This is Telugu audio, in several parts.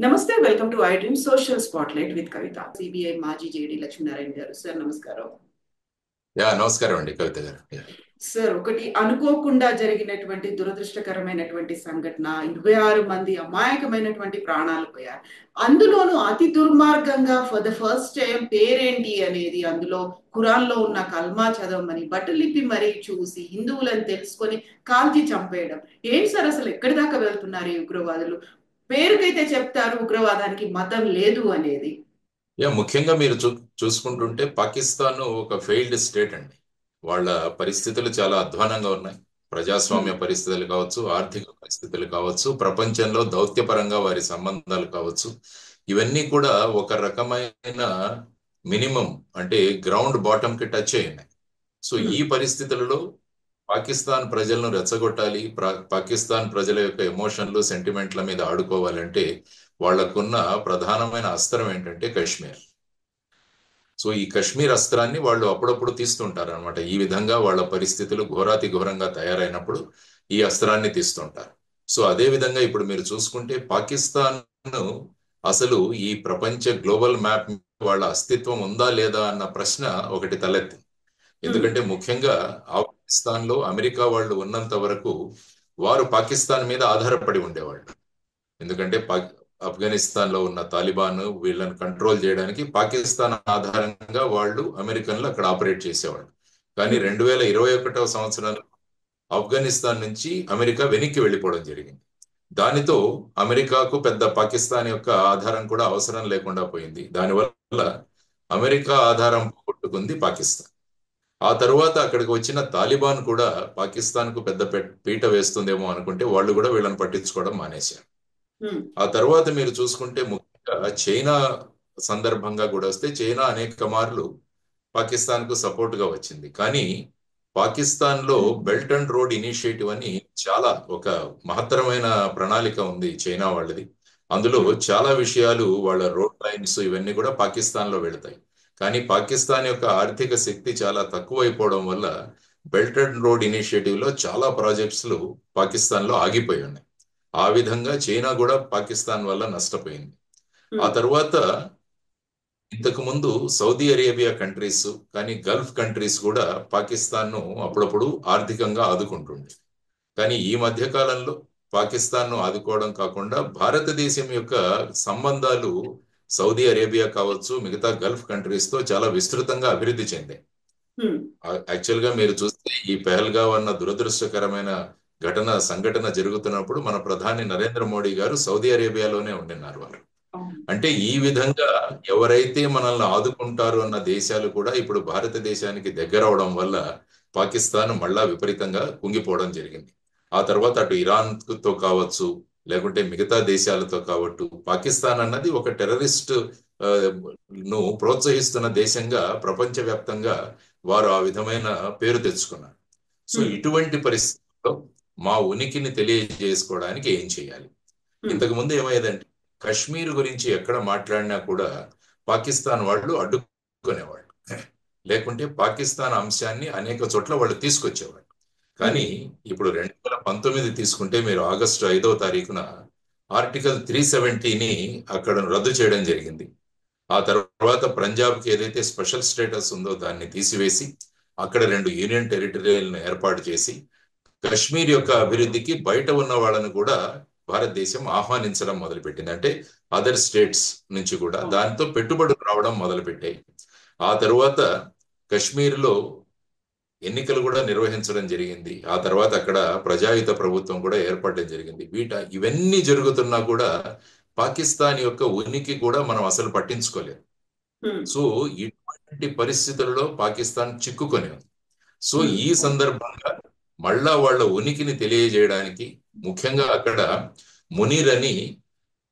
నమస్తే, welcome to I dream social spotlight with Kavitha. CBI మాజీ జేడీ లక్ష్మీనారాయణ గారు. సార్ నమస్కారం. నమస్కారం అండి కవిత గారు. సార్, ఒకటి అనుకోకుండా జరిగినటువంటి దురదృష్టకరమైనటువంటి సంఘటన, 26 మంది అమాయకమైనటువంటి ప్రాణాలు పోయారు. అందులోనూ అతి దుర్మార్గంగా ఫర్ ద ఫస్ట్ టైం పేరేంటి అనేది అందులో ఖురాన్లో ఉన్న కల్మా చదవమని బట్టలిప్పి మరీ చూసి హిందువులను తెలుసుకొని కాల్చి చంపేయడం. ఏంటి సార్, అసలు ఎక్కడి దాకా వెళ్తున్నారు ఈ ఉగ్రవాదులు? పేరుకైతే చెప్తారు ఉగ్రవాదానికి మతం లేదు అనేది. ముఖ్యంగా మీరు చూసుకుంటుంటే పాకిస్తాన్ ఒక ఫెయిల్డ్ స్టేట్ అండి. వాళ్ళ పరిస్థితులు చాలా అధ్వానంగా ఉన్నాయి. ప్రజాస్వామ్య పరిస్థితులు కావచ్చు, ఆర్థిక పరిస్థితులు కావచ్చు, ప్రపంచంలో దౌత్యపరంగా వారి సంబంధాలు కావచ్చు, ఇవన్నీ కూడా ఒక రకమైన మినిమం అంటే గ్రౌండ్ బాటమ్ కి టచ్ అయ్యాయి. సో ఈ పరిస్థితులలో పాకిస్తాన్ ప్రజలను రెచ్చగొట్టాలి, పాకిస్తాన్ ప్రజల యొక్క ఎమోషన్లు సెంటిమెంట్ల మీద ఆడుకోవాలంటే వాళ్లకున్న ప్రధానమైన అస్త్రం ఏంటంటే కశ్మీర్. సో ఈ కశ్మీర్ అస్త్రాన్ని వాళ్ళు అప్పుడప్పుడు తీస్తుంటారు అనమాట. ఈ విధంగా వాళ్ళ పరిస్థితులు ఘోరాతి ఘోరంగా తయారైనప్పుడు ఈ అస్త్రాన్ని తీస్తుంటారు. సో అదే విధంగా ఇప్పుడు మీరు చూసుకుంటే పాకిస్తాన్ అసలు ఈ ప్రపంచ గ్లోబల్ మ్యాప్ వాళ్ళ అస్తిత్వం ఉందా లేదా అన్న ప్రశ్న ఒకటి తలెత్తింది. ఎందుకంటే ముఖ్యంగా ఆఫ్ఘనిస్తాన్ లో అమెరికా వాళ్ళు ఉన్నంత వరకు వారు పాకిస్తాన్ మీద ఆధారపడి ఉండేవాళ్ళు. ఎందుకంటే ఆఫ్ఘనిస్తాన్ లో ఉన్న తాలిబాన్ వీళ్ళని కంట్రోల్ చేయడానికి పాకిస్తాన్ ఆధారంగా వాళ్ళు అమెరికన్లు అక్కడ ఆపరేట్ చేసేవాళ్ళు. కానీ 2021వ సంవత్సరంలో ఆఫ్ఘనిస్తాన్ నుంచి అమెరికా వెనక్కి వెళ్ళిపోవడం జరిగింది. దానితో అమెరికాకు పెద్ద పాకిస్తాన్ యొక్క ఆధారం కూడా అవసరం లేకుండా పోయింది. దానివల్ల అమెరికా ఆధారం పోగొట్టుకుంది పాకిస్తాన్. ఆ తరువాత అక్కడికి వచ్చిన తాలిబాన్ కూడా పాకిస్తాన్ కు పెద్ద పీట వేస్తుందేమో అనుకుంటే వాళ్ళు కూడా వీళ్ళని పట్టించుకోవడం మానేశారు. ఆ తర్వాత మీరు చూసుకుంటే ముఖ్యంగా చైనా సందర్భంగా కూడా వస్తే చైనా అనేక మార్లు పాకిస్తాన్ కు సపోర్ట్ గా వచ్చింది. కానీ పాకిస్తాన్ లో బెల్ట్ అండ్ రోడ్ ఇనిషియేటివ్ అని చాలా ఒక మహత్తరమైన ప్రణాళిక ఉంది చైనా వాళ్ళది. అందులో చాలా విషయాలు వాళ్ళ రోడ్ లైన్స్ ఇవన్నీ కూడా పాకిస్తాన్ లో వెళతాయి. కానీ పాకిస్తాన్ యొక్క ఆర్థిక శక్తి చాలా తక్కువైపోవడం వల్ల బెల్ట్ అండ్ రోడ్ ఇనిషియేటివ్ లో చాలా ప్రాజెక్ట్స్లు పాకిస్తాన్ లో ఆగిపోయి ఉన్నాయి. ఆ విధంగా చైనా కూడా పాకిస్తాన్ వల్ల నష్టపోయింది. ఆ తర్వాత ఇంతకు ముందు సౌదీ అరేబియా కంట్రీస్ కానీ గల్ఫ్ కంట్రీస్ కూడా పాకిస్తాన్ ను అప్పుడప్పుడు ఆర్థికంగా ఆదుకుంటుంది. కానీ ఈ మధ్య కాలంలో పాకిస్తాన్ ను ఆదుకోవడం కాకుండా భారతదేశం యొక్క సంబంధాలు సౌదీ అరేబియా కావచ్చు, మిగతా గల్ఫ్ కంట్రీస్ తో చాలా విస్తృతంగా అభివృద్ధి చెందాయి. యాక్చువల్ గా మీరు చూస్తే ఈ పెహల్గావ్ అన్న దురదృష్టకరమైన సంఘటన జరుగుతున్నప్పుడు మన ప్రధాని నరేంద్ర మోడీ గారు సౌదీ అరేబియాలోనే ఉండినారు వారు. అంటే ఈ విధంగా ఎవరైతే మనల్ని ఆదుకుంటారు అన్న దేశాలు కూడా ఇప్పుడు భారతదేశానికి దగ్గర అవడం వల్ల పాకిస్తాన్ మళ్ళా విపరీతంగా కుంగిపోవడం జరిగింది. ఆ తర్వాత అటు ఇరాన్ తో కావచ్చు, లేకుంటే మిగతా దేశాలతో కావచ్చు, పాకిస్తాన్ అన్నది ఒక టెర్రరిస్ట్ ను ప్రోత్సహిస్తున్న దేశంగా ప్రపంచవ్యాప్తంగా వారు ఆ విధమైన పేరు తెచ్చుకున్నారు. సో ఇటువంటి పరిస్థితుల్లో మా ఉనికిని తెలియజేసుకోవడానికి ఏం చేయాలి? ఇంతకు ముందు ఏమయ్యేదంటే కశ్మీర్ గురించి ఎక్కడ మాట్లాడినా కూడా పాకిస్తాన్ వాళ్ళు అడ్డుకునేవాళ్ళు, లేకుంటే పాకిస్తాన్ అంశాన్ని అనేక చోట్ల వాళ్ళు తీసుకొచ్చేవాళ్ళు. కానీ ఇప్పుడు 2019 తీసుకుంటే మీరు ఆగస్టు 5వ తారీఖున ఆర్టికల్ 370ని అక్కడ రద్దు చేయడం జరిగింది. ఆ తర్వాత పంజాబ్కి ఏదైతే స్పెషల్ స్టేటస్ ఉందో దాన్ని తీసివేసి అక్కడ 2 యూనియన్ టెరిటరీలను ఏర్పాటు చేసి కశ్మీర్ యొక్క అభివృద్ధికి బయట ఉన్న వాళ్ళను కూడా భారతదేశం ఆహ్వానించడం మొదలుపెట్టింది. అంటే అదర్ స్టేట్స్ నుంచి కూడా దాంతో పెట్టుబడులు రావడం మొదలుపెట్టాయి. ఆ తరువాత కశ్మీర్లో ఎన్నికలు కూడా నిర్వహించడం జరిగింది. ఆ తర్వాత అక్కడ ప్రజాయుత ప్రభుత్వం కూడా ఏర్పడడం జరిగింది. ఇవన్నీ జరుగుతున్నా కూడా పాకిస్తాన్ యొక్క ఉనికి కూడా మనం అసలు పట్టించుకోలేదు. సో ఇటువంటి పరిస్థితులలో పాకిస్తాన్ చిక్కుకొని ఉంది. సో ఈ సందర్భంగా మళ్ళా వాళ్ళ ఉనికిని తెలియజేయడానికి ముఖ్యంగా అక్కడ మునీర్ అని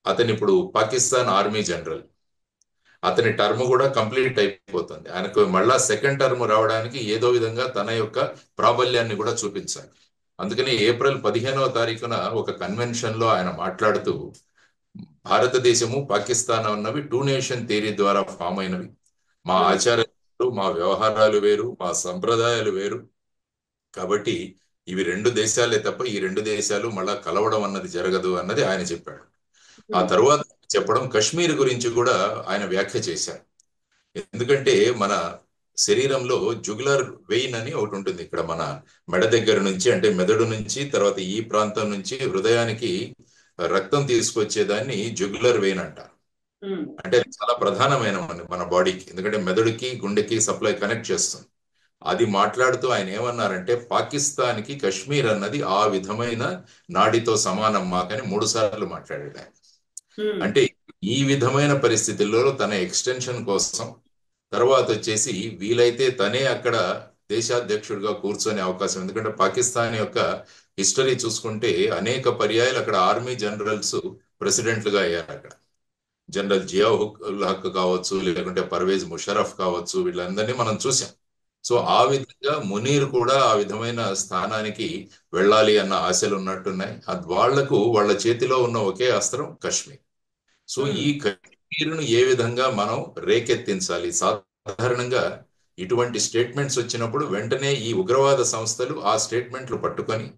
అతని ఇప్పుడు పాకిస్తాన్ ఆర్మీ జనరల్, అతని టర్మ్ కూడా కంప్లీట్ అయిపోతుంది. ఆయనకు మళ్ళా సెకండ్ టర్మ్ రావడానికి ఏదో విధంగా తన యొక్క ప్రాబల్యాన్ని కూడా చూపించాలి. అందుకని ఏప్రిల్ 15వ తారీఖున ఒక కన్వెన్షన్ లో ఆయన మాట్లాడుతూ భారతదేశము పాకిస్తాన్ ఉన్నవి 2 నేషన్ థియరీ ద్వారా ఫామ్ అయినవి. మా ఆచారాలు మా వ్యవహారాలు వేరు, మా సంప్రదాయాలు వేరు, కాబట్టి ఇవి 2 దేశాలే తప్ప ఈ 2 దేశాలు మళ్ళా కలవడం అన్నది జరగదు అన్నది ఆయన చెప్పాడు. ఆ తర్వాత చెప్పడం, కశ్మీర్ గురించి కూడా ఆయన వ్యాఖ్య చేశారు. ఎందుకంటే మన శరీరంలో జుగులర్ వెయిన్ అని ఒకటి ఉంటుంది ఇక్కడ మన మెడ దగ్గర నుంచి, అంటే మెదడు నుంచి తర్వాత ఈ ప్రాంతం నుంచి హృదయానికి రక్తం తీసుకొచ్చేదాన్ని జుగులర్ వెయిన్ అంటారు. అంటే అది చాలా ప్రధానమైన మన బాడీకి, ఎందుకంటే మెదడుకి గుండెకి సప్లై కనెక్ట్ చేస్తుంది. అది మాట్లాడుతూ ఆయన ఏమన్నారంటే, పాకిస్తాన్కి కశ్మీర్ అన్నది ఆ విధమైన నాడితో సమానం మాకని 3 సార్లు మాట్లాడాడు ఆయన. అంటే ఈ విధమైన పరిస్థితుల్లో తన ఎక్స్టెన్షన్ కోసం తర్వాత వచ్చేసి వీలైతే తనే అక్కడ దేశాధ్యక్షుడిగా కూర్చొనే అవకాశం, ఎందుకంటే పాకిస్తాన్ యొక్క హిస్టరీ చూసుకుంటే అనేక పర్యాయాలు అక్కడ ఆర్మీ జనరల్స్ ప్రెసిడెంట్లుగా అయ్యారు. అక్కడ జనరల్ జియా ఉల్ హక్ కావచ్చు, లేకుంటే పర్వేజ్ ముషరఫ్ కావచ్చు, వీళ్ళందరినీ మనం చూసాం. సో ఆ విధంగా మునీర్ కూడా ఆ విధమైన స్థానానికి వెళ్ళాలి అన్న ఆశలు ఉన్నట్టున్నాయి. వాళ్లకు వాళ్ళ చేతిలో ఉన్న ఒకే అస్త్రం కశ్మీర్. సో ఈ కశ్మీర్ను ఏ విధంగా మనం రేకెత్తించాలి? సాధారణంగా ఇటువంటి స్టేట్మెంట్స్ వచ్చినప్పుడు వెంటనే ఈ ఉగ్రవాద సంస్థలు ఆ స్టేట్మెంట్లు పట్టుకొని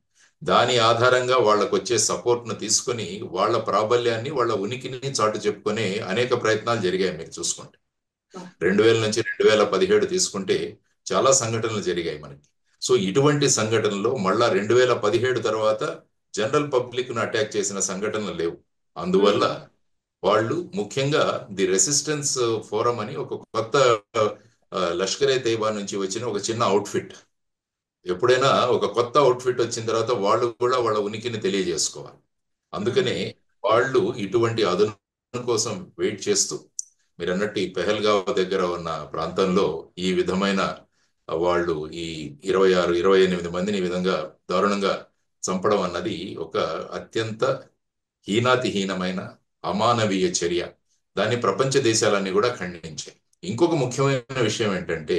దాని ఆధారంగా వాళ్ళకు వచ్చే సపోర్ట్ను తీసుకొని వాళ్ళ ప్రాబల్యాన్ని, వాళ్ళ ఉనికిని చాటు చెప్పుకునే అనేక ప్రయత్నాలు జరిగాయి. మీరు చూసుకుంటే 2000 నుంచి 2017 తీసుకుంటే చాలా సంఘటనలు జరిగాయి మనకి. సో ఇటువంటి సంఘటనలు మళ్ళా 2017 తర్వాత జనరల్ పబ్లిక్ ను అటాక్ చేసిన సంఘటనలు లేవు. అందువల్ల వాళ్ళు ముఖ్యంగా ది రెసిస్టెన్స్ ఫోరం అని ఒక కొత్త లష్కరే తైబా నుంచి వచ్చిన ఒక చిన్న అవుట్ఫిట్. ఎప్పుడైనా ఒక కొత్త అవుట్ఫిట్ వచ్చిన తర్వాత వాళ్ళు కూడా వాళ్ళ ఉనికిని తెలియజేసుకోవాలి. అందుకనే వాళ్ళు ఇటువంటి అదును కోసం వెయిట్ చేస్తూ, మీరు అన్నట్టు ఈ పెహల్గావ్ దగ్గర ఉన్న ప్రాంతంలో ఈ విధమైన వాళ్ళు ఈ 26, 28 మందిని ఈ విధంగా దారుణంగా చంపడం అన్నది ఒక అత్యంత హీనాతిహీనమైన అమానవీయ చర్య. దాన్ని ప్రపంచ దేశాలన్నీ కూడా ఖండించాయి. ఇంకొక ముఖ్యమైన విషయం ఏంటంటే,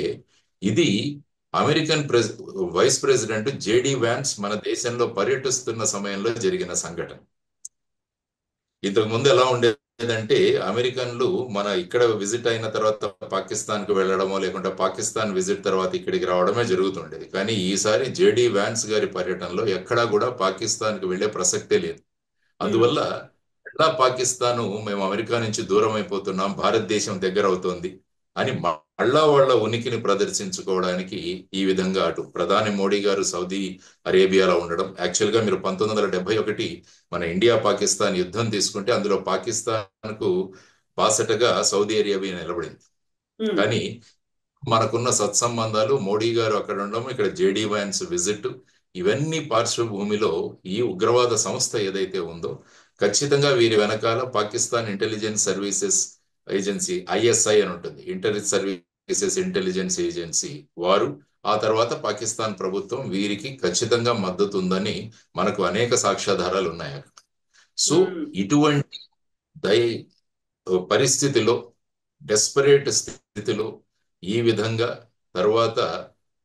ఇది American vice president JD Vance మన దేశంలో పర్యటిస్తున్న సమయంలో జరిగిన సంఘటన. ఇంతకు ముందు ఎలా ఉండేదంటే, అమెరికన్లు మన ఇక్కడ విజిట్ అయిన తర్వాత పాకిస్తాన్ కు వెళ్ళడమో, లేకుంటే పాకిస్తాన్ విజిట్ తర్వాత ఇక్కడికి రావడమే జరుగుతుండేది. కానీ ఈసారి జేడి వ్యాన్స్ గారి పర్యటనలో ఎక్కడా కూడా పాకిస్తాన్ కు వెళ్లే ప్రసక్తే లేదు. అందువల్ల ఎలా పాకిస్తాను మేము అమెరికా నుంచి దూరం అయిపోతున్నాం, భారతదేశం దగ్గర అవుతోంది అని మళ్ళా వాళ్ళ ఉనికిని ప్రదర్శించుకోవడానికి ఈ విధంగా అటు ప్రధాని మోడీ గారు సౌదీ అరేబియాలో ఉండడం. యాక్చువల్ గా మీరు 1971 మన ఇండియా పాకిస్తాన్ యుద్ధం తీసుకుంటే అందులో పాకిస్తాన్ కు బాసటగా సౌదీ అరేబియా నిలబడింది. కానీ మనకున్న సత్సంబంధాలు, మోడీ గారు అక్కడ ఉండడం, ఇక్కడ జేడీ వ్యాన్స్ విజిట్, ఇవన్నీ పార్శ్వభూమిలో ఈ ఉగ్రవాద సంస్థ ఏదైతే ఉందో ఖచ్చితంగా వీరి వెనకాల Pakistan intelligence services agency ISI అని ఉంటుంది, ఇంటర్ సర్వీసెస్ ఇంటెలిజెన్స్ ఏజెన్సీ వారు, ఆ తర్వాత పాకిస్తాన్ ప్రభుత్వం వీరికి ఖచ్చితంగా మద్దతు ఉందని మనకు అనేక సాక్ష్యాధారాలు ఉన్నాయి. సో ఇటువంటి పరిస్థితిలో, డెస్పరేట్ స్థితిలో ఈ విధంగా తర్వాత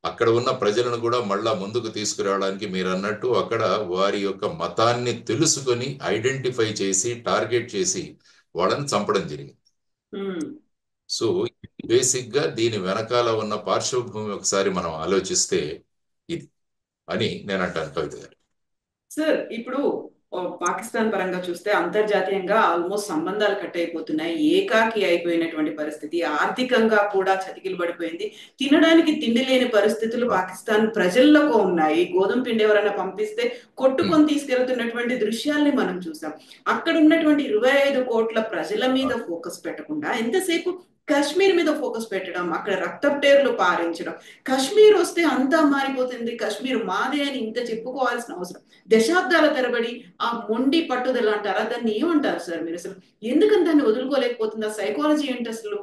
అక్కడ ఉన్న ప్రజలను కూడా మళ్ళా ముందుకు తీసుకురావడానికి మీరు అన్నట్టు అక్కడ వారి యొక్క మతాన్ని తెలుసుకొని ఐడెంటిఫై చేసి టార్గెట్ చేసి వాళ్ళని చంపడం జరిగింది. సో బేసిక్ గా దీని వెనకాల ఉన్న పార్శ్వభూమి ఒకసారి మనం ఆలోచిస్తే ఇది అని నేను అంటాను. కవిత గారు సార్, ఇప్పుడు పాకిస్తాన్ పరంగా చూస్తే అంతర్జాతీయంగా ఆల్మోస్ట్ సంబంధాలు కట్ అయిపోతున్నాయి, ఏకాకి అయిపోయినటువంటి పరిస్థితి, ఆర్థికంగా కూడా చతికిలు పడిపోయింది, తినడానికి తిండి లేని పరిస్థితులు పాకిస్తాన్ ప్రజల్లో ఉన్నాయి. గోధుమ పిండి ఎవరైనా పంపిస్తే కొట్టుకొని తీసుకెళ్తున్నటువంటి దృశ్యాల్ని మనం చూసాం. అక్కడ ఉన్నటువంటి 25 కోట్ల ప్రజల మీద ఫోకస్ పెట్టకుండా ఎంతసేపు కాశ్మీర్ మీద ఫోకస్ పెట్టడం, అక్కడ రక్తపు పారించడం, కాశ్మీర్ వస్తే అంతా మారిపోతుంది, కాశ్మీర్ మాదే అని ఇంత చెప్పుకోవాల్సిన అవసరం, దశాబ్దాల తరబడి ఆ మొండి పట్టుదల అంటారా, దాన్ని ఏమంటారు సార్ మీరు? అసలు ఎందుకని దాన్ని వదులుకోలేకపోతుందా? సైకాలజీ ఏంటి అసలు?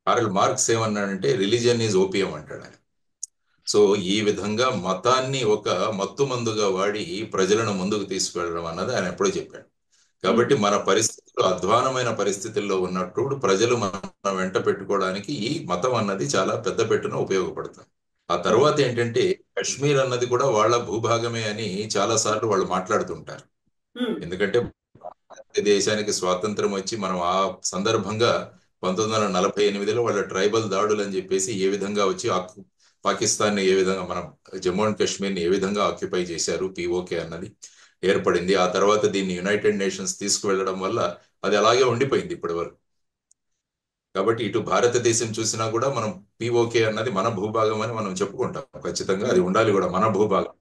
కార్ల్ మార్క్స్ ఏమన్నాడంటే, రిలీజియన్ ఈజ్ ఓపియం అంటాడు. సో ఈ విధంగా మతాన్ని ఒక మత్తు మందుగా వాడి ప్రజలను ముందుకు తీసుకువెళ్ళడం అన్నది ఆయన ఎప్పుడూ చెప్పాడు. కాబట్టి మన పరిస్థితులు అధ్వానమైన పరిస్థితుల్లో ఉన్నప్పుడు ప్రజలు మన వెంట పెట్టుకోవడానికి ఈ మతం అన్నది చాలా పెద్ద పెట్టున ఉపయోగపడుతుంది. ఆ తర్వాత ఏంటంటే, కశ్మీర్ అన్నది కూడా వాళ్ళ భూభాగమే అని చాలా సార్లు వాళ్ళు మాట్లాడుతుంటారు. ఎందుకంటే దేశానికి స్వాతంత్రం వచ్చి మనం ఆ సందర్భంగా 1948లో వాళ్ళ ట్రైబల్ దాడులు అని చెప్పేసి ఏ విధంగా వచ్చి పాకిస్తాన్ ఏ విధంగా మనం జమ్మూ అండ్ కాశ్మీర్ ని ఏ విధంగా ఆక్యుపై చేశారు POK అన్నది ఏర్పడింది. ఆ తర్వాత దీన్ని యునైటెడ్ నేషన్స్ తీసుకువెళ్ళడం వల్ల అది అలాగే ఉండిపోయింది ఇప్పటి వరకు. కాబట్టి ఇటు భారతదేశం చూసినా కూడా మనం పిఓకే అన్నది మన భూభాగం అని మనం చెప్పుకుంటాం. ఖచ్చితంగా అది ఉండాలి కూడా, మన భూభాగం.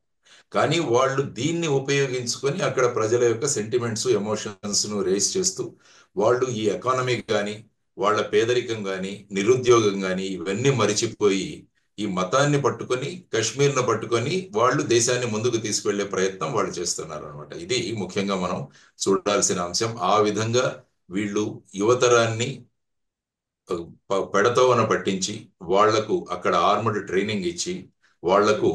కానీ వాళ్ళు దీన్ని ఉపయోగించుకొని అక్కడ ప్రజల యొక్క సెంటిమెంట్స్, ఎమోషన్స్ ను రేస్ చేస్తూ వాళ్ళు ఈ ఎకానమీ కానీ, వాళ్ళ పేదరికం కానీ, నిరుద్యోగం కానీ ఇవన్నీ మరిచిపోయి ఈ మతాన్ని పట్టుకొని, కశ్మీర్ను పట్టుకొని వాళ్ళు దేశాన్ని ముందుకు తీసుకెళ్లే ప్రయత్నం వాళ్ళు చేస్తున్నారు అనమాట. ఇది ముఖ్యంగా మనం చూడాల్సిన అంశం. ఆ విధంగా వీళ్ళు యువతరాన్ని పెడతోవన పట్టించి వాళ్లకు అక్కడ ఆర్మడ్ ట్రైనింగ్ ఇచ్చి వాళ్లకు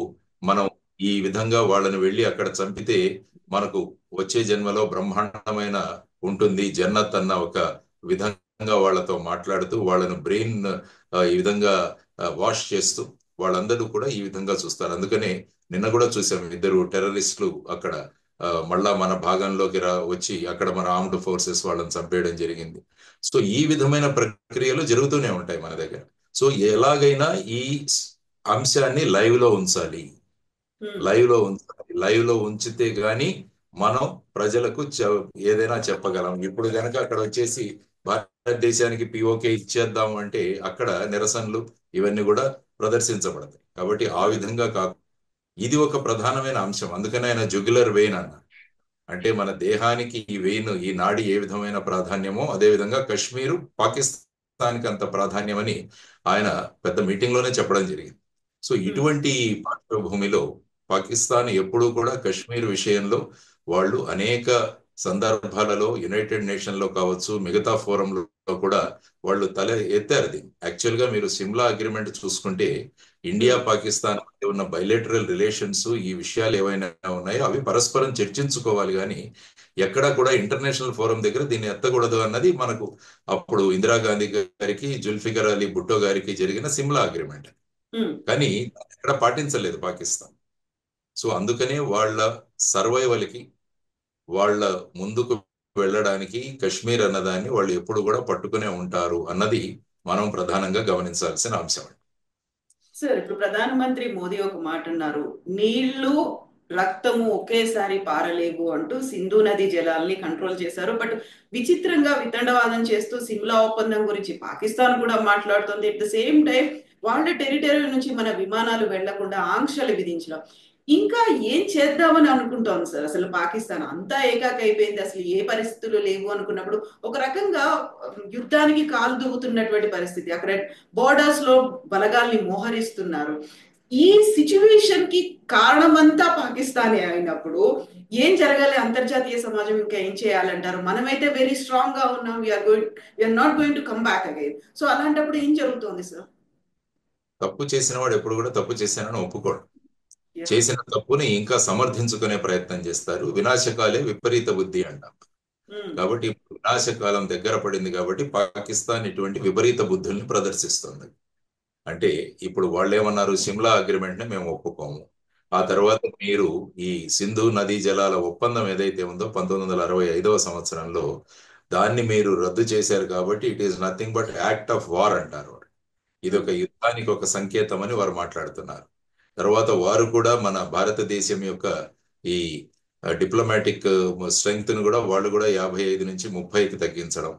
మనం ఈ విధంగా వాళ్ళని వెళ్ళి అక్కడ చంపితే మనకు వచ్చే జన్మలో బ్రహ్మాండమైన ఉంటుంది జన్నత్ అన్న ఒక విధంగా వాళ్ళతో మాట్లాడుతూ వాళ్ళను బ్రెయిన్ ఈ విధంగా వాష్ చేస్తూ వాళ్ళందరూ కూడా ఈ విధంగా చూస్తారు. అందుకనే నిన్న కూడా చూసాం, ఇద్దరు టెర్రరిస్టులు అక్కడ మళ్ళా మన భాగంలోకి వచ్చి అక్కడ మన ఆర్మ్డ్ ఫోర్సెస్ వాళ్ళని చంపేయడం జరిగింది. సో ఈ విధమైన ప్రక్రియలు జరుగుతూనే ఉంటాయి మన దగ్గర. సో ఎలాగైనా ఈ అంశాన్ని లైవ్ లో ఉంచాలి, లైవ్ లో ఉంచితే గాని మనం ప్రజలకు ఏదైనా చెప్పగలం. ఇప్పుడు కనుక అక్కడ వచ్చేసి భారతదేశానికి పిఓకే ఇచ్చేద్దాం అంటే అక్కడ నిరసనలు ఇవన్నీ కూడా ప్రదర్శించబడతాయి. కాబట్టి ఆ విధంగా కాకుండా ఇది ఒక ప్రధానమైన అంశం. అందుకని ఆయన జుగులర్ వెయిన్ అన్న, అంటే మన దేహానికి ఈ వెయిన్, ఈ నాడి ఏ విధమైన ప్రాధాన్యమో అదే విధంగా కశ్మీరు పాకిస్తాన్కి అంత ప్రాధాన్యమని ఆయన పెద్ద మీటింగ్ లోనే చెప్పడం జరిగింది. సో ఇటువంటి పార్శ్వభూమిలో పాకిస్తాన్ ఎప్పుడూ కూడా కశ్మీర్ విషయంలో వాళ్ళు అనేక సందర్భాలలో యునైటెడ్ నేషన్ లో కావచ్చు, మిగతా ఫోరంలో కూడా వాళ్ళు తల ఎత్తారు. యాక్చువల్ గా మీరు సిమ్లా అగ్రిమెంట్ చూసుకుంటే ఇండియా పాకిస్తాన్ ఉన్న బైలేటరల్ రిలేషన్స్, ఈ విషయాలు ఏవైనా ఉన్నాయో అవి పరస్పరం చర్చించుకోవాలి, కానీ ఎక్కడా కూడా ఇంటర్నేషనల్ ఫోరం దగ్గర దీన్ని ఎత్తకూడదు అన్నది మనకు అప్పుడు ఇందిరాగాంధీ గారికి, జుల్ఫికర్ అలీ భుట్టో గారికి జరిగిన సిమ్లా అగ్రిమెంట్. కానీ ఎక్కడ పాటించలేదు పాకిస్తాన్. సో అందుకనే వాళ్ళ సర్వైవల్కి, వాళ్ళ ముందుకు వెళ్ళడానికి కశ్మీర్ అన్నదాన్ని వాళ్ళు ఎప్పుడు కూడా పట్టుకునే ఉంటారు అన్నది మనం ప్రధానంగా గమనించాల్సిన అంశం. సార్, ఇప్పుడు ప్రధానమంత్రి మోదీ ఒక మాట అన్నారు, నీళ్లు రక్తము ఒకేసారి పారలేవు అంటూ సింధు నది జలాల్ని కంట్రోల్ చేశారు. బట్ విచిత్రంగా వితండవాదం చేస్తూ సిమ్లా ఒప్పందం గురించి పాకిస్తాన్ కూడా మాట్లాడుతుంది. ఎట్ ద సేమ్ టైం వాళ్ళ టెరిటరీ నుంచి మన విమానాలు వెళ్లకుండా ఆంక్షలు విధించడం. ఇంకా ఏం చేద్దామని అనుకుంటోంది సార్ అసలు పాకిస్తాన్? అంతా ఏకాకైపోయింది, అసలు ఏ పరిస్థితులు లేవు అనుకున్నప్పుడు ఒక రకంగా యుద్ధానికి కాలు దువ్వుతున్నటువంటి పరిస్థితి. అక్కడ బోర్డర్స్ లో బలగాల్ని మోహరిస్తున్నారు. ఈ సిచ్యువేషన్ కి కారణమంతా పాకిస్తానే అయినప్పుడు ఏం జరగాలి? అంతర్జాతీయ సమాజం ఇంకా ఏం చేయాలంటారు? మనమైతే వెరీ స్ట్రాంగ్ గా ఉన్నాం, we are not going to come back again. So అలాంటప్పుడు ఏం జరుగుతోంది సార్? తప్పు చేసిన వాడు ఎప్పుడు కూడా తప్పు చేశానని ఒప్పుకోడు. చేసిన తప్పుని ఇంకా సమర్థించుకునే ప్రయత్నం చేస్తారు. వినాశకాలే విపరీత బుద్ధి అంటాం. కాబట్టి వినాశకాలం దగ్గర పడింది కాబట్టి పాకిస్తాన్ ఇటువంటి విపరీత బుద్ధుల్ని ప్రదర్శిస్తుంది. అంటే ఇప్పుడు వాళ్ళు ఏమన్నారు, సిమ్లా అగ్రిమెంట్ ని మేము ఒప్పుకోము, ఆ తర్వాత మీరు ఈ సింధు నదీ జలాల ఒప్పందం ఏదైతే ఉందో 1965వ సంవత్సరంలో దాన్ని మీరు రద్దు చేశారు కాబట్టి it is nothing but act of war అంటారు. ఇది ఒక యుద్ధానికి ఒక సంకేతం అని వారు మాట్లాడుతున్నారు. తర్వాత వారు కూడా మన భారతదేశం యొక్క ఈ డిప్లొమాటిక్ స్ట్రెంగ్త్ ను కూడా వాళ్ళు కూడా 55 నుంచి 30కి తగ్గించడం,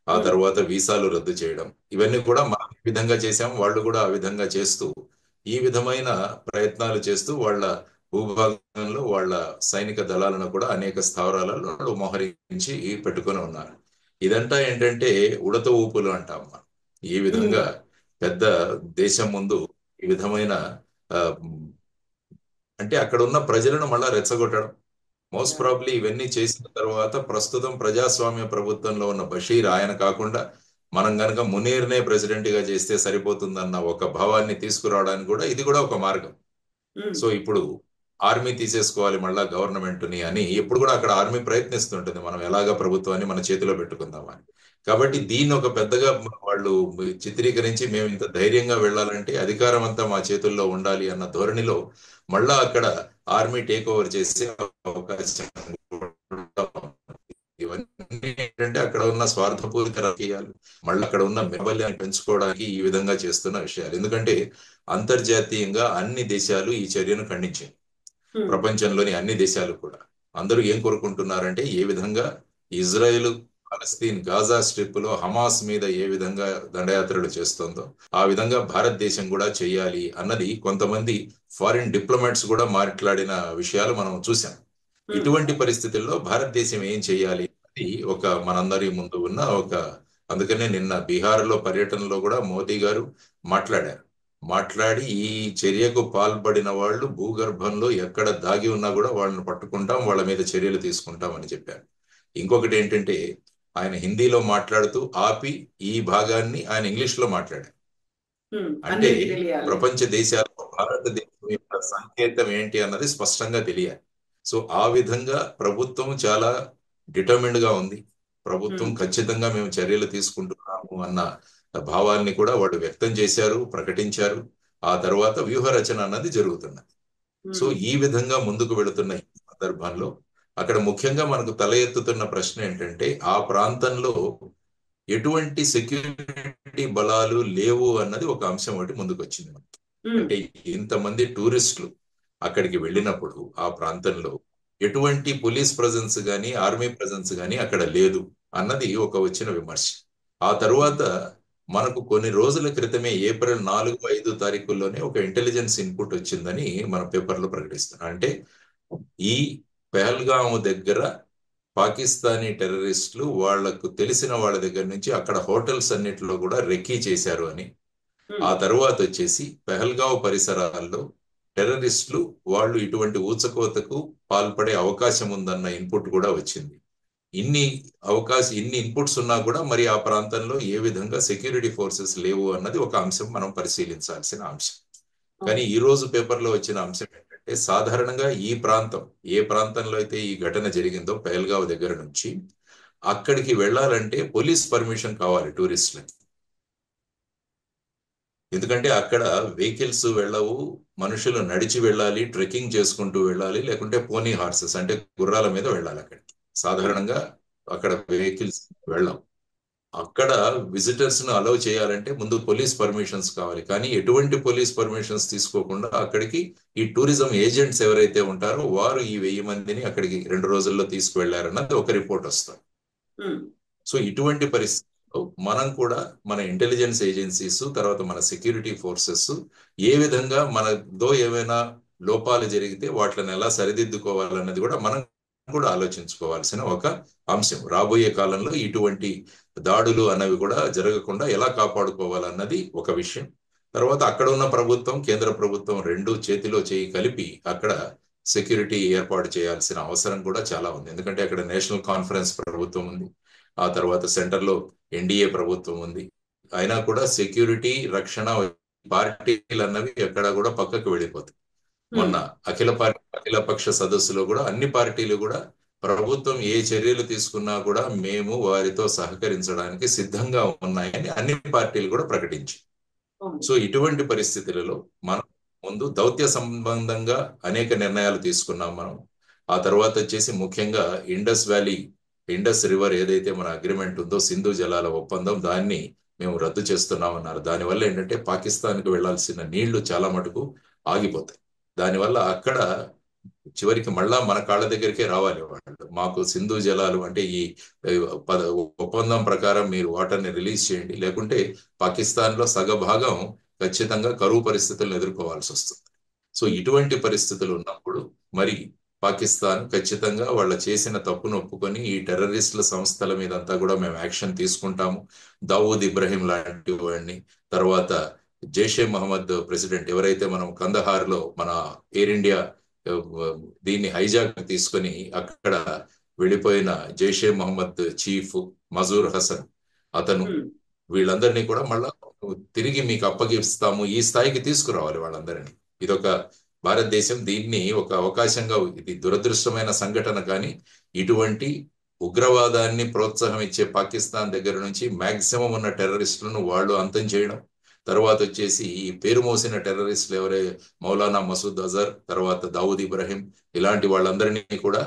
ఆ తర్వాత వీసాలు రద్దు చేయడం, ఇవన్నీ కూడా మనం ఈ విధంగా చేశాం, వాళ్ళు కూడా ఆ విధంగా చేస్తూ ఈ విధమైన ప్రయత్నాలు చేస్తూ వాళ్ళ భూభాగంలో వాళ్ళ సైనిక దళాలను కూడా అనేక స్థావరాలలో మోహరించి పెట్టుకొని ఉన్నారు. ఇదంతా ఏంటంటే ఉడత ఊపులు అంటాం మనం. ఈ విధంగా పెద్ద దేశం ముందు ఈ విధమైన అంటే అక్కడ ఉన్న ప్రజలను మళ్ళా రెచ్చగొట్టడం. మోస్ట్ ప్రాబ్లీ ఇవన్నీ చేసిన తర్వాత ప్రస్తుతం ప్రజాస్వామ్య ప్రభుత్వంలో ఉన్న బషీర్, ఆయన కాకుండా మనం కనుక మునీర్నే ప్రెసిడెంట్ గా చేస్తే సరిపోతుందన్న ఒక భావాన్ని తీసుకురావడానికి కూడా ఇది కూడా ఒక మార్గం. సో ఇప్పుడు ఆర్మీ తీసేసుకోవాలి మళ్ళా గవర్నమెంట్ ని అని ఎప్పుడు కూడా అక్కడ ఆర్మీ ప్రయత్నిస్తుంటుంది, మనం ఎలాగా ప్రభుత్వాన్ని మన చేతిలో పెట్టుకుందామని. కాబట్టి దీన్ని ఒక పెద్దగా వాళ్ళు చిత్రీకరించి మేము ఇంత ధైర్యంగా వెళ్ళాలంటే అధికారం అంతా మా చేతుల్లో ఉండాలి అన్న ధోరణిలో మళ్ళా అక్కడ ఆర్మీ టేక్ ఓవర్ చేసే అవకాశం. ఇవన్నీ ఏంటంటే అక్కడ ఉన్న స్వార్థపూరిత రాజకీయాలు, మళ్ళీ అక్కడ ఉన్న మెబల్యాన్ని పెంచుకోవడానికి ఈ విధంగా చేస్తున్న విషయాలు. ఎందుకంటే అంతర్జాతీయంగా అన్ని దేశాలు ఈ చర్యను ఖండించాయి, ప్రపంచంలోని అన్ని దేశాలు కూడా. అందరూ ఏం కోరుకుంటున్నారంటే ఏ విధంగా ఇజ్రాయెల్ పాలస్తీన్ గాజా స్ట్రిప్ లో హమాస్ మీద ఏ విధంగా దండయాత్రలు చేస్తుందో ఆ విధంగా భారతదేశం కూడా చేయాలి అన్నది కొంతమంది ఫారిన్ డిప్లొమాట్స్ కూడా మాట్లాడిన విషయాలు మనం చూసాం. ఇటువంటి పరిస్థితుల్లో భారతదేశం ఏం చేయాలి అది ఒక మనందరి ముందు ఉన్న ఒక, అందుకనే నిన్న బీహార్లో పర్యటనలో కూడా మోదీ గారు మాట్లాడారు. మాట్లాడి ఈ చర్యకు పాల్పడిన వాళ్ళు భూగర్భంలో ఎక్కడ దాగి ఉన్నా కూడా వాళ్ళని పట్టుకుంటాం, వాళ్ళ మీద చర్యలు తీసుకుంటాం అని చెప్పారు. ఇంకొకటి ఏంటంటే ఆయన హిందీలో మాట్లాడుతూ ఆపి ఈ భాగాన్ని ఆయన ఇంగ్లీష్ లో మాట్లాడారు. అంటే అందరికీ తెలియాలి. ప్రపంచ దేశాల్లో భారతదేశం యొక్క సంకేతం ఏంటి అన్నది స్పష్టంగా తెలియాలి. సో ఆ విధంగా ప్రభుత్వం చాలా డిటర్మిన్డ్ గా ఉంది. ప్రభుత్వం ఖచ్చితంగా మేము చర్యలు తీసుకుంటున్నాము అన్న భావాల్ని కూడా వాళ్ళు వ్యక్తం చేశారు, ప్రకటించారు. ఆ తర్వాత వ్యూహ రచన అన్నది జరుగుతున్నది. సో ఈ విధంగా ముందుకు వెళుతున్న ఈ సందర్భంలో అక్కడ ముఖ్యంగా మనకు తల ఎత్తుతున్న ప్రశ్న ఏంటంటే ఆ ప్రాంతంలో ఎటువంటి సెక్యూరిటీ బలాలు లేవు అన్నది ఒక అంశం ఒకటి ముందుకు వచ్చింది మనకి. అంటే ఇంతమంది టూరిస్టులు అక్కడికి వెళ్ళినప్పుడు ఆ ప్రాంతంలో ఎటువంటి పోలీస్ ప్రజెన్స్ గాని ఆర్మీ ప్రజెన్స్ గాని అక్కడ లేదు అన్నది ఒక వచ్చిన విమర్శ. ఆ తరువాత మనకు కొన్ని రోజుల క్రితమే ఏప్రిల్ 4-5 తారీఖుల్లోనే ఒక ఇంటెలిజెన్స్ ఇన్పుట్ వచ్చిందని మన పేపర్లో ప్రకటిస్తున్నాం. అంటే ఈ పెహల్గాం దగ్గర పాకిస్తానీ టెర్రరిస్టులు వాళ్లకు తెలిసిన వాళ్ళ దగ్గర నుంచి అక్కడ హోటల్స్ అన్నిటిలో కూడా రెక్కీ చేశారు అని, ఆ తర్వాత వచ్చేసి పెహల్గావ్ పరిసరాల్లో టెర్రరిస్టులు వాళ్ళు ఇటువంటి ఊచకోతకు పాల్పడే అవకాశం ఉందన్న ఇన్పుట్ కూడా వచ్చింది. ఇన్ని ఇన్పుట్స్ ఉన్నా కూడా మరి ఆ ప్రాంతంలో ఏ విధంగా సెక్యూరిటీ ఫోర్సెస్ లేవు అన్నది ఒక అంశం మనం పరిశీలించాల్సిన అంశం. కానీ ఈ రోజు పేపర్లో వచ్చిన అంశం ఏంటంటే సాధారణంగా ఈ ప్రాంతం ఏ ప్రాంతంలో అయితే ఈ ఘటన జరిగిందో పెహల్గావ్ దగ్గర నుంచి అక్కడికి వెళ్ళాలంటే పోలీస్ పర్మిషన్ కావాలి టూరిస్టులకి. ఎందుకంటే అక్కడ వెహికల్స్ వెళ్ళవు, మనుషులు నడిచి వెళ్ళాలి, ట్రెక్కింగ్ చేసుకుంటూ వెళ్ళాలి, లేకుంటే పోనీ హార్సెస్ అంటే గుర్రాల మీద వెళ్ళాలి. అక్కడికి సాధారణంగా అక్కడ వెహికల్స్ వెళ్ళాం. అక్కడ విజిటర్స్ ను అలౌ చేయాలంటే ముందు పోలీస్ పర్మిషన్స్ కావాలి. కానీ ఎటువంటి పోలీస్ పర్మిషన్స్ తీసుకోకుండా అక్కడికి ఈ టూరిజం ఏజెంట్స్ ఎవరైతే ఉంటారో వారు ఈ 1000 మందిని అక్కడికి 2 రోజుల్లో తీసుకువెళ్లారన్నది ఒక రిపోర్ట్ వస్తుంది. సో ఇటువంటి పరిస్థితుల్లో మనం కూడా మన ఇంటెలిజెన్స్ ఏజెన్సీస్ తర్వాత మన సెక్యూరిటీ ఫోర్సెస్ ఏ విధంగా మనతో ఏమైనా లోపాలు జరిగితే వాటిని ఎలా సరిదిద్దుకోవాలన్నది కూడా మనం కూడా ఆలోచించుకోవాల్సిన ఒక అంశం. రాబోయే కాలంలో ఇటువంటి దాడులు అనేవి కూడా జరగకుండా ఎలా కాపాడుకోవాలన్నది ఒక విషయం. తర్వాత అక్కడ ఉన్న ప్రభుత్వం కేంద్ర ప్రభుత్వం రెండు చేతిలో చేయి కలిపి అక్కడ సెక్యూరిటీ ఏర్పాటు చేయాల్సిన అవసరం కూడా చాలా ఉంది. ఎందుకంటే అక్కడ నేషనల్ కాన్ఫరెన్స్ ప్రభుత్వం ఉంది, ఆ తర్వాత సెంటర్లో ఎన్డీఏ ప్రభుత్వం ఉంది. అయినా కూడా సెక్యూరిటీ రక్షణ పార్టీలు అన్నవి ఎక్కడ కూడా పక్కకు వెళ్ళిపోతాయి. మొన్న అఖిలపక్ష సదస్సులో కూడా అన్ని పార్టీలు కూడా ప్రభుత్వం ఏ చర్యలు తీసుకున్నా కూడా మేము వారితో సహకరించడానికి సిద్ధంగా ఉన్నాయని అన్ని పార్టీలు కూడా ప్రకటించి. సో ఇటువంటి పరిస్థితులలో మనం ముందు దౌత్య సంబంధంగా అనేక నిర్ణయాలు తీసుకున్నాం మనం. ఆ తర్వాత వచ్చేసి ముఖ్యంగా ఇండస్ రివర్ ఏదైతే మన అగ్రిమెంట్ ఉందో సింధు జలాల ఒప్పందం దాన్ని మేము రద్దు చేస్తున్నామన్నారు. దానివల్ల ఏంటంటే పాకిస్తాన్కి వెళ్లాల్సిన నీళ్లు చాలా మటుకు ఆగిపోతాయి. దానివల్ల అక్కడ చివరికి మళ్ళా మన కాళ్ళ దగ్గరికే రావాలి వాళ్ళు. మాకు సింధు జలాలు అంటే ఈ ఒప్పందం ప్రకారం మీరు వాటర్ని రిలీజ్ చేయండి, లేకుంటే పాకిస్తాన్ లో సగభాగం ఖచ్చితంగా కరువు పరిస్థితులను ఎదుర్కోవాల్సి వస్తుంది. సో ఇటువంటి పరిస్థితులు ఉన్నప్పుడు మరి పాకిస్తాన్ ఖచ్చితంగా వాళ్ళ చేసిన తప్పును ఒప్పుకొని ఈ టెర్రరిస్టుల సంస్థల మీద అంతా కూడా మేము యాక్షన్ తీసుకుంటాము. దావూద్ ఇబ్రహీం లాంటి వాడిని, తర్వాత జైషే మహమ్మద్ ప్రెసిడెంట్ ఎవరైతే మనం కందహార్ లో మన ఎయిర్ ఇండియా దీన్ని హైజాక్ తీసుకొని అక్కడ వెళ్ళిపోయిన జైషే మహమ్మద్ చీఫ్ మజూర్ హసన్ అతను వీళ్ళందరినీ కూడా మళ్ళా తిరిగి మీకు అప్పగిస్తాము ఈ స్థాయికి తీసుకురావాలి వాళ్ళందరినీ. ఇదొక భారతదేశం దీన్ని ఒక అవకాశంగా, ఇది దురదృష్టమైన సంఘటన కానీ ఇటువంటి ఉగ్రవాదాన్ని ప్రోత్సాహం ఇచ్చే పాకిస్తాన్ దగ్గర నుంచి మాక్సిమం ఉన్న టెర్రరిస్టులను వాళ్ళు అంతం చేయడం, తర్వాత వచ్చేసి ఈ పేరు మోసిన టెర్రరిస్టులు ఎవరే మౌలానా మసూద్ అజర్, తర్వాత దావూద్ ఇబ్రహీం ఇలాంటి వాళ్ళందరినీ కూడా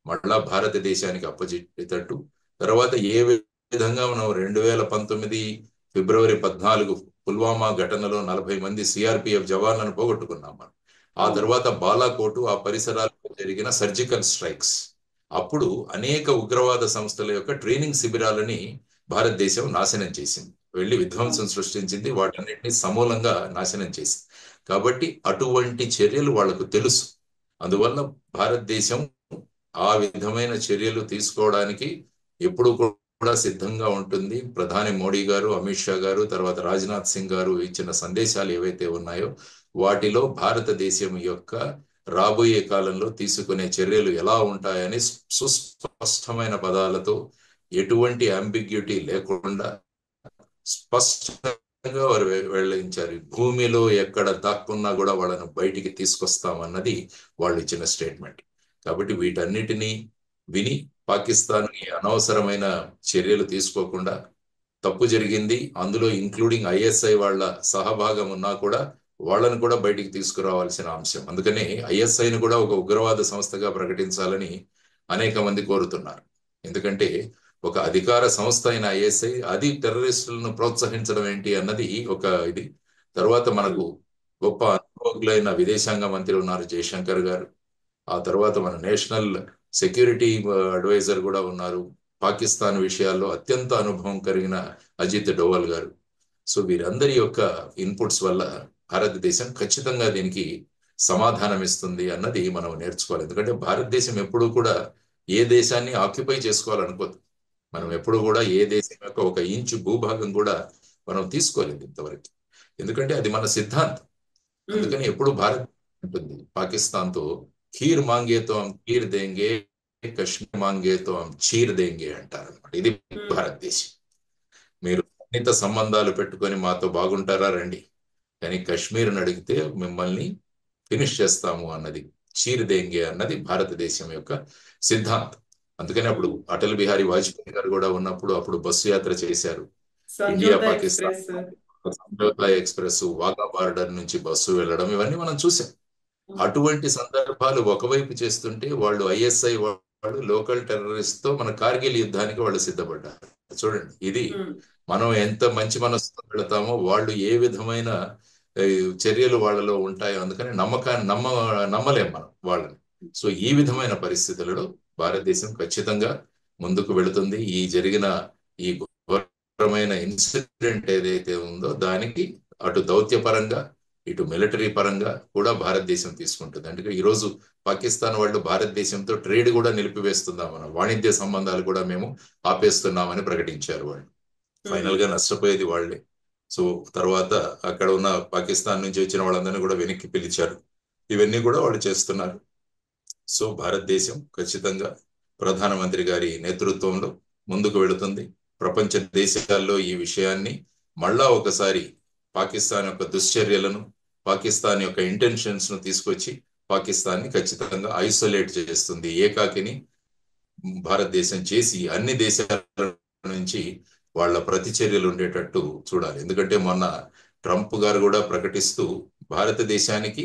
మళ్ళా భారతదేశానికి అప్పచెప్పేటట్టు, తర్వాత ఏ విధంగా మనం 2019 ఫిబ్రవరి 14 పుల్వామా ఘటనలో 40 మంది సిఆర్పిఎఫ్ జవాన్లను పోగొట్టుకున్నాం మనం. ఆ అవును. తర్వాత బాలాకోటు ఆ పరిసరాల్లో జరిగిన సర్జికల్ స్ట్రైక్స్, అప్పుడు అనేక ఉగ్రవాద సంస్థల యొక్క ట్రైనింగ్ శిబిరాలని భారతదేశం నాశనం చేసింది, వెళ్ళి అవును. విధ్వంసం సృష్టించింది, వాటన్నిటిని సమూలంగా నాశనం చేసింది. కాబట్టి అటువంటి చర్యలు వాళ్లకు తెలుసు. అందువల్ల భారతదేశం ఆ విధమైన చర్యలు తీసుకోవడానికి ఎప్పుడు కూడా సిద్ధంగా ఉంటుంది. ప్రధాని మోడీ గారు, అమిత్ షా గారు, తర్వాత రాజ్నాథ్ సింగ్ గారు ఇచ్చిన సందేశాలు ఏవైతే ఉన్నాయో వాటిలో భారతదేశం యొక్క రాబోయే కాలంలో తీసుకునే చర్యలు ఎలా ఉంటాయని సుస్పష్టమైన పదాలతో, ఎటువంటి అంబిగ్యూటీ లేకుండా స్పష్టంగా వారు వెల్లడించారు. భూమిలో ఎక్కడ దాక్కున్నా కూడా వాళ్ళను బయటికి తీసుకొస్తామన్నది వాళ్ళు ఇచ్చిన స్టేట్మెంట్. కాబట్టి వీటన్నిటినీ విని పాకిస్తాన్ అనవసరమైన చర్యలు తీసుకోకుండా, తప్పు జరిగింది అందులో ఇంక్లూడింగ్ ఐఎస్ఐ వాళ్ళ సహభాగం ఉన్నా కూడా వాళ్ళని కూడా బయటికి తీసుకురావాల్సిన అంశం. అందుకని ఐఎస్ఐని కూడా ఒక ఉగ్రవాద సంస్థగా ప్రకటించాలని అనేక మంది కోరుతున్నారు. ఎందుకంటే ఒక అధికార సంస్థ అయిన ఐఎస్ఐ అది టెర్రరిస్టులను ప్రోత్సహించడం ఏంటి అన్నది ఒక ఇది. తర్వాత మనకు గొప్ప అనుభవజ్ఞులైన విదేశాంగ మంత్రి ఉన్నారు జయశంకర్ గారు. ఆ తర్వాత మన నేషనల్ సెక్యూరిటీ అడ్వైజర్ కూడా ఉన్నారు, పాకిస్తాన్ విషయాల్లో అత్యంత అనుభవం కలిగిన అజిత్ డోవల్ గారు. సో వీరందరి యొక్క ఇన్పుట్స్ వల్ల భారతదేశం ఖచ్చితంగా దీనికి సమాధానం ఇస్తుంది అన్నది మనం నేర్చుకోవాలి. ఎందుకంటే భారతదేశం ఎప్పుడూ కూడా ఏ దేశాన్ని ఆక్యుపై చేసుకోవాలనుకోదు. మనం ఎప్పుడు కూడా ఏ దేశం యొక్క ఒక ఇంచు భూభాగం కూడా మనం తీసుకోలేదు ఇంతవరకు. ఎందుకంటే అది మన సిద్ధాంతం. అందుకని ఎప్పుడు భారత్ ఉంటుంది పాకిస్తాన్తో, ఖీర్ మాంగే తో హమ్ ఖీర్ దేంగే, కశ్మీర్ మాంగే తో హమ్ చీర్ దేంగే అంటారు అనమాట. ఇది భారతదేశం. మీరు సన్నిహిత సంబంధాలు పెట్టుకొని మాతో బాగుంటారా రండి, కానీ కశ్మీర్ని అడిగితే మిమ్మల్ని ఫినిష్ చేస్తాము అన్నది, చీర్ దేంగే అన్నది భారతదేశం యొక్క సిద్ధాంతం. అందుకని అప్పుడు అటల్ బిహారీ వాజ్పేయి గారు కూడా ఉన్నప్పుడు అప్పుడు బస్సు యాత్ర చేశారు. India Samjhauta Pakistan express. Samjhauta express, Wagah border నుంచి బస్సు వెళ్ళడం, ఇవన్నీ మనం చూసాం. అటువంటి సందర్భాలు ఒకవైపు చేస్తుంటే వాళ్ళు ఐఎస్ఐ వాళ్ళు లోకల్ టెర్రరిస్ట్ తో మన కార్గిల్ యుద్ధానికి వాళ్ళు సిద్ధపడ్డారు. చూడండి, ఇది మనం ఎంత మంచి మనసుతో పెడతామో వాళ్ళు ఏ విధమైన ఏ, చర్యలు వాళ్ళలో ఉంటాయో. అందుకని నమ్మలేం మనం వాళ్ళని. సో ఈ విధమైన పరిస్థితులలో భారతదేశం ఖచ్చితంగా ముందుకు వెళుతుంది. ఈ జరిగిన ఈ ఘోరమైన ఇన్సిడెంట్ ఏదైతే ఉందో దానికి అటు దౌత్యపరంగా ఇటు మిలిటరీ పరంగా కూడా భారతదేశం తీసుకుంటుంది. అంటే ఈరోజు పాకిస్తాన్ వాళ్ళు భారతదేశంతో ట్రేడ్ కూడా నిలిపివేస్తున్నాం, మన వాణిజ్య సంబంధాలు కూడా మేము ఆపేస్తున్నామని ప్రకటించారు వాళ్ళు. ఫైనల్ గా నష్టపోయేది వాళ్ళే. సో తర్వాత అక్కడ ఉన్న పాకిస్తాన్ నుంచి వచ్చిన వాళ్ళందరినీ కూడా వెనక్కి పిలిచారు. ఇవన్నీ కూడా వాళ్ళు చేస్తున్నారు. సో భారతదేశం ఖచ్చితంగా ప్రధానమంత్రి గారి నేతృత్వంలో ముందుకు వెళుతుంది. ప్రపంచ దేశాల్లో ఈ విషయాన్ని మళ్ళా ఒకసారి పాకిస్తాన్ యొక్క దుశ్చర్యలను, పాకిస్తాన్ యొక్క ఇంటెన్షన్స్ ను తీసుకొచ్చి పాకిస్తాన్ని ఖచ్చితంగా ఐసోలేట్ చేస్తుంది, ఏకాకిని భారతదేశం చేసి అన్ని దేశాల నుంచి వాళ్ళ ప్రతిచర్యలు ఉండేటట్టు చూడాలి. ఎందుకంటే మొన్న ట్రంప్ గారు కూడా ప్రకటిస్తూ భారతదేశానికి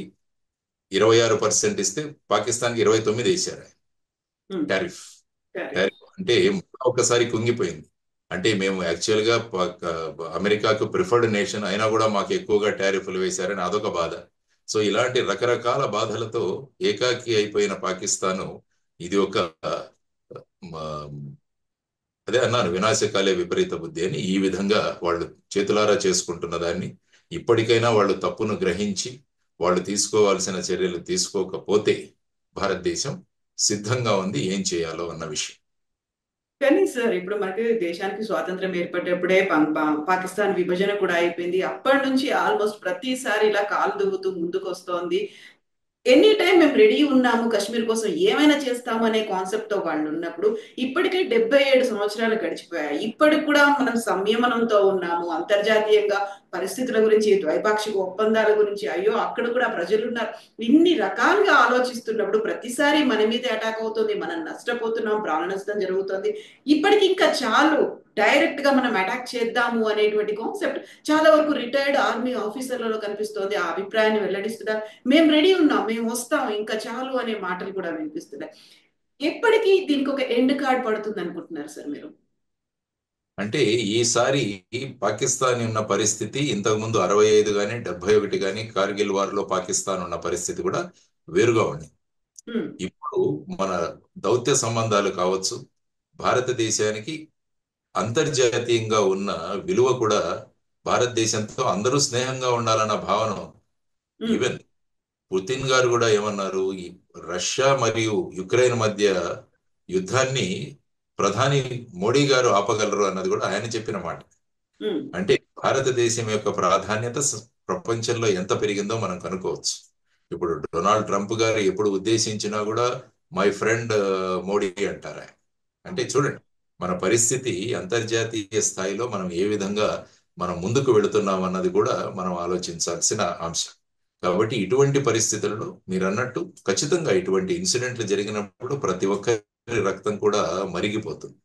26% ఇస్తే పాకిస్తాన్కి 29 వేశారు టారిఫ్. అంటే ఒకసారి కుంగిపోయింది. అంటే మేము యాక్చువల్ గా అమెరికాకు ప్రిఫర్డ్ నేషన్ అయినా కూడా మాకు ఎక్కువగా టారిఫ్లు వేశారని అదొక బాధ. సో ఇలాంటి రకరకాల బాధలతో ఏకాకి అయిపోయిన పాకిస్తాను ఇది ఒక అదే అన్నాను, వినాశకాలే విపరీత బుద్ధి అని. ఈ విధంగా వాళ్ళు చేతులారా చేసుకుంటున్న దాన్ని ఇప్పటికైనా వాళ్ళు తప్పును గ్రహించి వాళ్ళు తీసుకోవాల్సిన చర్యలు తీసుకోకపోతే భారతదేశం సిద్ధంగా ఉంది ఏం చేయాలో అన్న విషయం. కానీ సార్ ఇప్పుడు మనకి దేశానికి స్వాతంత్రం ఏర్పడేప్పుడే పాకిస్తాన్ విభజన కూడా అయిపోయింది. అప్పటి నుంచి ఆల్మోస్ట్ ప్రతిసారి ఇలా కాలు దువ్వుతూ ముందుకు వస్తోంది. ఎనీ టైం మేము రెడీ ఉన్నాము కశ్మీర్ కోసం ఏమైనా చేస్తాము అనే కాన్సెప్ట్ తో వాళ్ళు ఉన్నప్పుడు ఇప్పటికే 77 సంవత్సరాలు గడిచిపోయాయి. ఇప్పటికి కూడా మనం సంయమనంతో ఉన్నాము. అంతర్జాతీయంగా పరిస్థితుల గురించి, ద్వైపాక్షిక ఒప్పందాల గురించి, అయ్యో అక్కడ కూడా ప్రజలు ఉన్నారు, ఇన్ని రకాలుగా ఆలోచిస్తున్నప్పుడు ప్రతిసారి మన మీద అటాక్ అవుతుంది, మనం నష్టపోతున్నాం, ప్రాణ నష్టం జరుగుతుంది. ఇప్పటికి ఇంకా చాలు, డైరెక్ట్ గా మనం అటాక్ చేద్దాము అనేటువంటి కాన్సెప్ట్ చాలా వరకు రిటైర్డ్ ఆర్మీ ఆఫీసర్లలో కనిపిస్తోంది. ఆ అభిప్రాయాన్ని వెల్లడిస్తున్నారు. మేము రెడీ ఉన్నాం, మేము వస్తాం, ఇంకా చాలు అనే మాటలు కూడా వినిపిస్తున్నాయి. ఎప్పటికీ దీనికి ఒక ఎండ్ కార్డ్ పడుతుంది అనుకుంటున్నారు సార్ మీరు? అంటే ఈసారి పాకిస్తాన్ ఉన్న పరిస్థితి ఇంతకుముందు 65 కానీ 71 కానీ కార్గిల్ వార్లో పాకిస్తాన్ ఉన్న పరిస్థితి కూడా వేరుగా ఉంది. ఉమ్, ఇప్పుడు మన దౌత్య సంబంధాలు కావచ్చు, భారతదేశానికి అంతర్జాతీయంగా ఉన్న విలువ కూడా భారతదేశంతో అందరూ స్నేహంగా ఉండాలన్న భావన. ఉమ్, ఈవెన్ పుతిన్ గారు కూడా ఏమన్నారు, ఈ రష్యా మరియు యుక్రెయిన్ మధ్య యుద్ధాన్ని ప్రధాని మోడీ గారు ఆపగలరు అన్నది కూడా ఆయన చెప్పిన మాట. ఉమ్, అంటే భారతదేశం యొక్క ప్రాధాన్యత ప్రపంచంలో ఎంత పెరిగిందో మనం కనుక్కోవచ్చు. ఇప్పుడు డొనాల్డ్ ట్రంప్ గారు ఎప్పుడు ఉద్దేశించినా కూడా మై ఫ్రెండ్ మోడీ అంటారు ఆయన. అంటే చూడండి, మన పరిస్థితి అంతర్జాతీయ స్థాయిలో మనం ఏ విధంగా మనం ముందుకు వెళుతున్నాం అన్నది కూడా మనం ఆలోచించాల్సిన అంశం. కాబట్టి ఇటువంటి పరిస్థితులలో మీరు అన్నట్టు ఖచ్చితంగా ఇటువంటి ఇన్సిడెంట్లు జరిగినప్పుడు ప్రతి ఒక్కరి రక్తం కూడా మరిగిపోతుంది.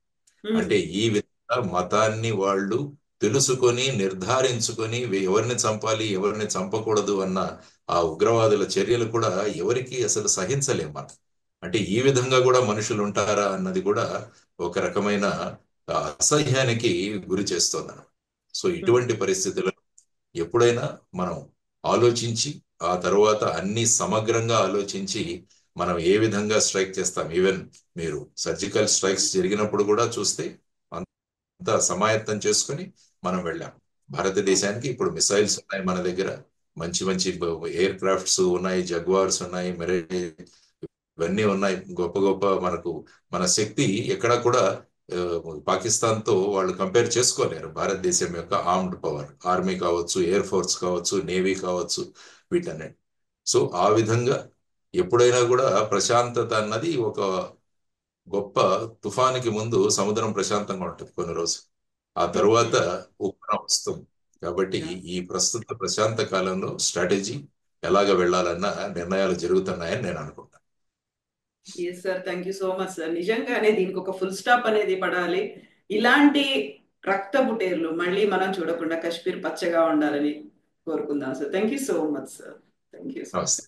ఉమ్, అంటే ఈ విధంగా మతాన్ని వాళ్ళు తెలుసుకొని నిర్ధారించుకొని ఎవరిని చంపాలి ఎవరిని చంపకూడదు అన్న ఆ ఉగ్రవాదుల చర్యలు కూడా ఎవరికి అసలు సహించలేం మనం. అంటే ఈ విధంగా కూడా మనుషులు ఉంటారా అన్నది కూడా ఒక రకమైన అసహ్యానికి గురి చేస్తోంది. సో ఉమ్, ఇటువంటి పరిస్థితుల్లో ఎప్పుడైనా మనం ఆలోచించి ఆ తర్వాత అన్ని సమగ్రంగా ఆలోచించి మనం ఏ విధంగా స్ట్రైక్ చేస్తాం. ఈవెన్ మీరు సర్జికల్ స్ట్రైక్స్ జరిగినప్పుడు కూడా చూస్తే అంతా సమాయత్తం చేసుకుని మనం వెళ్ళాం. భారతదేశానికి ఇప్పుడు మిసైల్స్ ఉన్నాయి మన దగ్గర, మంచి మంచి ఎయిర్ క్రాఫ్ట్స్ ఉన్నాయి, జగ్వార్స్ ఉన్నాయి, ఇవన్నీ ఉన్నాయి. గొప్ప గొప్ప మన శక్తి ఎక్కడ కూడా పాకిస్తాన్ తో వాళ్ళు కంపేర్ చేసుకోలేరు. భారతదేశం యొక్క ఆర్మ్డ్ పవర్, ఆర్మీ కావచ్చు, ఎయిర్ ఫోర్స్ కావచ్చు, నేవీ కావచ్చు, వీటన్నిటి. సో ఆ విధంగా ఎప్పుడైనా కూడా ప్రశాంతత అన్నది ఒక గొప్ప తుఫానికి ముందు సముద్రం ప్రశాంతంగా ఉంటుంది కొన్ని రోజులు, ఆ తరువాత ఉప్పెన వస్తుంది. కాబట్టి ఈ ప్రస్తుత ప్రశాంత కాలంలో స్ట్రాటజీ ఎలాగ వెళ్ళాలన్న నిర్ణయాలు జరుగుతున్నాయని నేను అనుకుంటాను. Yes sir, thank you so much sir. నిజంగానే దీనికి ఒక ఫుల్ స్టాప్ అనేది పడాలి. ఇలాంటి రక్తపు టేర్లు మళ్ళీ మనం చూడకుండా కాశ్మీర్ పచ్చగా ఉండాలని కోరుకుందాం sir. Thank you so much sir. Thank you sir. నమస్తే.